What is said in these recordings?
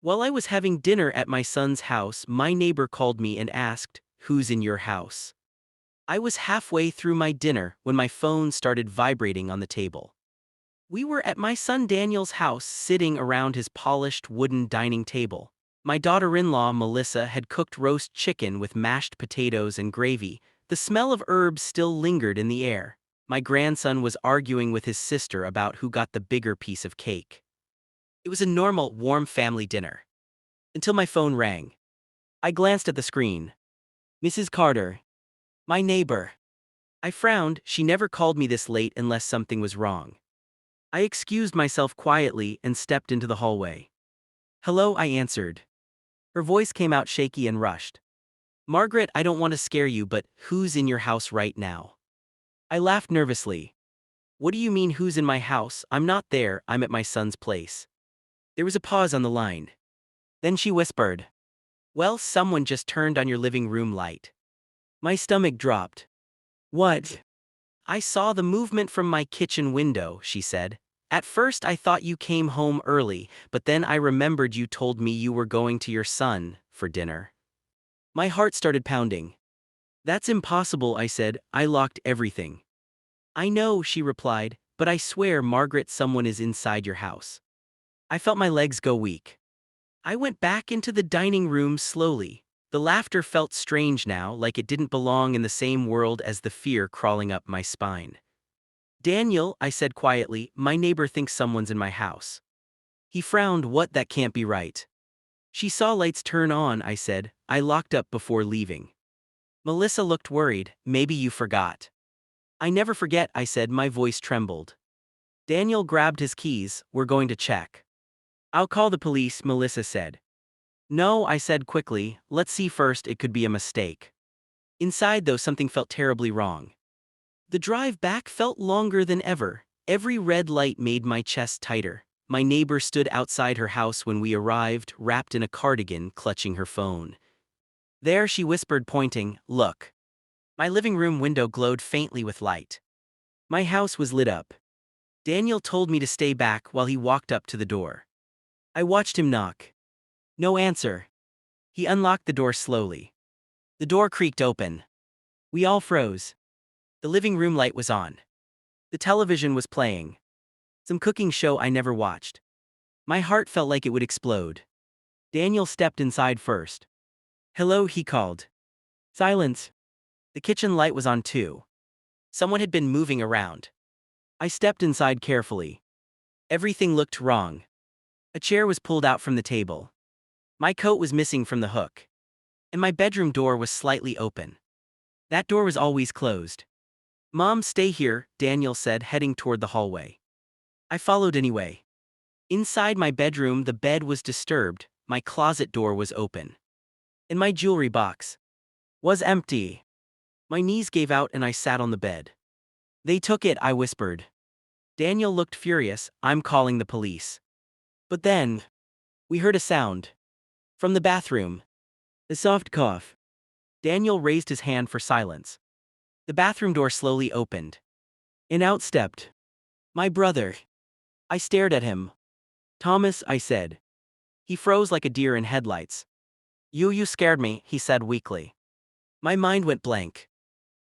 While I was having dinner at my son's house, my neighbor called me and asked, "Who's in your house?" I was halfway through my dinner when my phone started vibrating on the table. We were at my son Daniel's house sitting around his polished wooden dining table. My daughter-in-law, Melissa, had cooked roast chicken with mashed potatoes and gravy. The smell of herbs still lingered in the air. My grandson was arguing with his sister about who got the bigger piece of cake. It was a normal, warm family dinner. Until my phone rang. I glanced at the screen. Mrs. Carter. My neighbor. I frowned. She never called me this late unless something was wrong. I excused myself quietly and stepped into the hallway. "Hello," I answered. Her voice came out shaky and rushed. "Margaret, I don't want to scare you, but who's in your house right now?" I laughed nervously. "What do you mean, who's in my house? I'm not there, I'm at my son's place." There was a pause on the line. Then she whispered, "Well, someone just turned on your living room light." My stomach dropped. "What?" "I saw the movement from my kitchen window," she said. "At first I thought you came home early, but then I remembered you told me you were going to your son for dinner." My heart started pounding. "That's impossible," I said. "I locked everything." "I know," she replied, "but I swear, Margaret, someone is inside your house." I felt my legs go weak. I went back into the dining room slowly. The laughter felt strange now, like it didn't belong in the same world as the fear crawling up my spine. "Daniel," I said quietly, "my neighbor thinks someone's in my house." He frowned. "What? That can't be right." "She saw lights turn on," I said. "I locked up before leaving." Melissa looked worried. "Maybe you forgot." "I never forget," I said, my voice trembled. Daniel grabbed his keys. "We're going to check." "I'll call the police," Melissa said. "No," I said quickly, "let's see first, it could be a mistake." Inside, though, something felt terribly wrong. The drive back felt longer than ever. Every red light made my chest tighter. My neighbor stood outside her house when we arrived, wrapped in a cardigan, clutching her phone. "There," she whispered, pointing. "Look." My living room window glowed faintly with light. My house was lit up. Daniel told me to stay back while he walked up to the door. I watched him knock. No answer. He unlocked the door slowly. The door creaked open. We all froze. The living room light was on. The television was playing. Some cooking show I never watched. My heart felt like it would explode. Daniel stepped inside first. "Hello," he called. Silence. The kitchen light was on too. Someone had been moving around. I stepped inside carefully. Everything looked wrong. A chair was pulled out from the table. My coat was missing from the hook. And my bedroom door was slightly open. That door was always closed. "Mom, stay here," Daniel said, heading toward the hallway. I followed anyway. Inside my bedroom, the bed was disturbed, my closet door was open. And my jewelry box was empty. My knees gave out and I sat on the bed. "They took it," I whispered. Daniel looked furious. "I'm calling the police." But then, we heard a sound. From the bathroom. A soft cough. Daniel raised his hand for silence. The bathroom door slowly opened. And out stepped my brother. I stared at him. "Thomas," I said. He froze like a deer in headlights. You scared me," he said weakly. My mind went blank.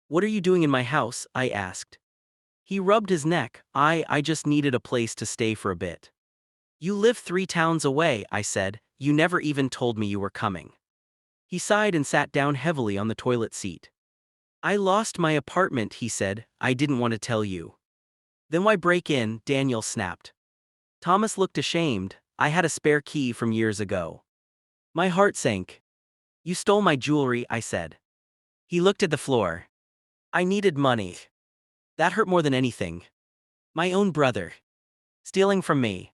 "What are you doing in my house?" I asked. He rubbed his neck. I just needed a place to stay for a bit." "You live 3 towns away," I said. "You never even told me you were coming." He sighed and sat down heavily on the toilet seat. "I lost my apartment," he said. "I didn't want to tell you." "Then why break in?" Daniel snapped. Thomas looked ashamed. "I had a spare key from years ago." My heart sank. "You stole my jewelry," I said. He looked at the floor. "I needed money." That hurt more than anything. My own brother. Stealing from me.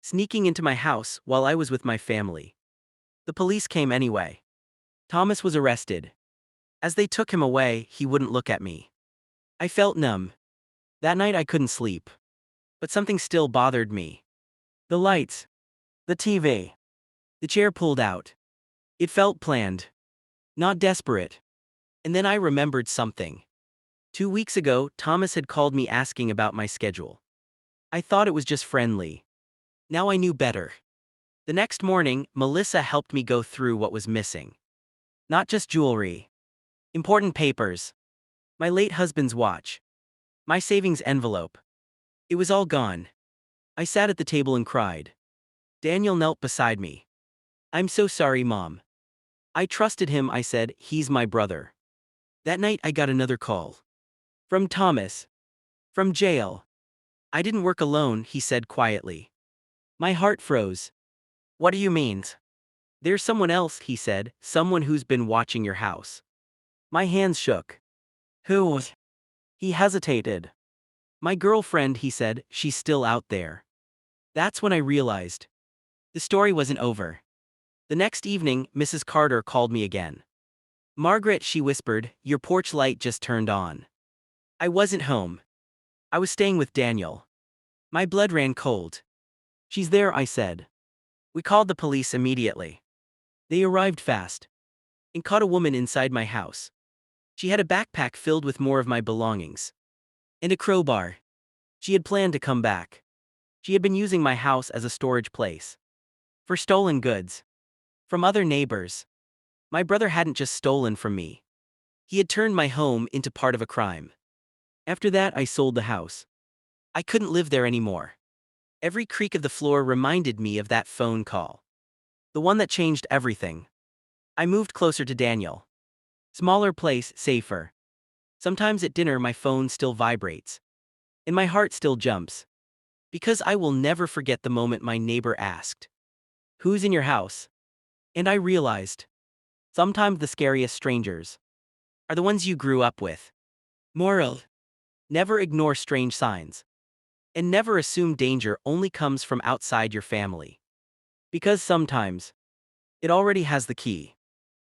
Sneaking into my house while I was with my family. The police came anyway. Thomas was arrested. As they took him away, he wouldn't look at me. I felt numb. That night I couldn't sleep. But something still bothered me. The lights. The TV. The chair pulled out. It felt planned. Not desperate. And then I remembered something. 2 weeks ago, Thomas had called me asking about my schedule. I thought it was just friendly. Now I knew better. The next morning, Melissa helped me go through what was missing. Not just jewelry. Important papers. My late husband's watch. My savings envelope. It was all gone. I sat at the table and cried. Daniel knelt beside me. I'm so sorry, Mom. I trusted him, I said, he's my brother. That night I got another call. From Thomas. From jail. I didn't work alone, he said quietly. My heart froze. What do you mean? There's someone else, he said, someone who's been watching your house. My hands shook. Who? He hesitated. My girlfriend, he said, she's still out there. That's when I realized. The story wasn't over. The next evening, Mrs. Carter called me again. Margaret, she whispered, your porch light just turned on. I wasn't home. I was staying with Daniel. My blood ran cold. She's there, I said. We called the police immediately. They arrived fast and caught a woman inside my house. She had a backpack filled with more of my belongings. And a crowbar. She had planned to come back. She had been using my house as a storage place. For stolen goods. From other neighbors. My brother hadn't just stolen from me. He had turned my home into part of a crime. After that, I sold the house. I couldn't live there anymore. Every creak of the floor reminded me of that phone call. The one that changed everything. I moved closer to Daniel. Smaller place, safer. Sometimes at dinner my phone still vibrates. And my heart still jumps. Because I will never forget the moment my neighbor asked, who's in your house? And I realized, sometimes the scariest strangers are the ones you grew up with. Moral: never ignore strange signs. And never assume danger only comes from outside your family. Because sometimes, it already has the key.